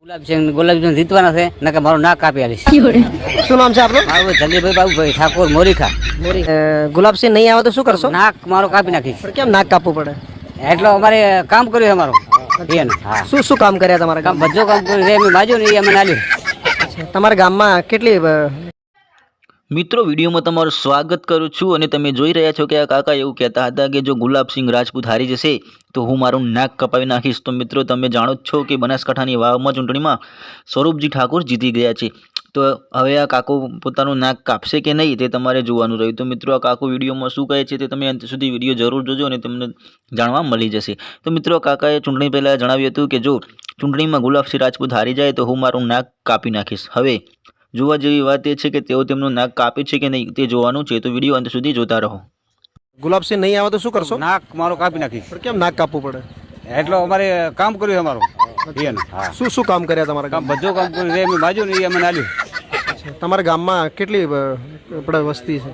ગુલાબસિંહ જીતવાના છે નકર મારું નાક કાપી આલીશ। શું નામ છે આપનું? મારું જલ્દીભાઈ બાબુભાઈ ઠાકોર મોરીખા। ગુલાબસિંહ નહીં આવે તો શું કરશો? નાક મારું કાપી નાખીશ। પણ કેમ નાક કાપવું પડે? એટલો અમારે કામ કર્યું છે અમારું। હા, શું કામ કર્યા તમારા કામ ગામમાં? બધું કામ કર્યું છે, એમ બાજુ ને એ અમને આલ્યું। તમારા ગામમાં કેટલી મિત્રો વિડીયોમાં તમારું સ્વાગત કરું છું અને તમે જોઈ રહ્યા છો કે આ કાકા એવું કહેતા હતા કે જો ગુલાબસિંહ રાજપૂત હારી જશે તો હું મારું નાક કપાવી નાખીશ। તો મિત્રો તમે જાણો જ છો કે બનાસકાંઠાની વાવમાં ચૂંટણીમાં સ્વરૂપજી ઠાકોર જીતી ગયા છે। તો હવે આ કાકો પોતાનું નાક કાપશે કે નહીં તે તમારે જોવાનું રહ્યું। તો મિત્રો આ કાકો વિડીયોમાં શું કહે છે તે તમે અંત સુધી વિડીયો જરૂર જોજો અને તમને જાણવા મળી જશે। તો મિત્રો કાકાએ ચૂંટણી પહેલાં જણાવ્યું હતું કે જો ચૂંટણીમાં ગુલાબસિંહ રાજપૂત હારી જાય તો હું મારું નાક કાપી નાખીશ। હવે જોવા જેવી વાત એ છે કે તેઓ તેમનું નાક કાપે છે કે નહીં તે જોવાનું છે, તો વિડીયો અંત સુધી જોતા રહો। ગુલાબસિંહ નહીં આવે તો શું કરશો? નાક મારું કાપી નાખીશ। પણ કેમ નાક કાપવું પડે? એટલો અમારે કામ કર્યું છે અમારું। હા, શું કામ કર્યા તમારા કામ ગામમાં? બધું કામ કર્યું છે, એમ બાજુ ને એ અમને આલ્યું। તમારા ગામમાં કેટલી આપણે વસ્તી છે?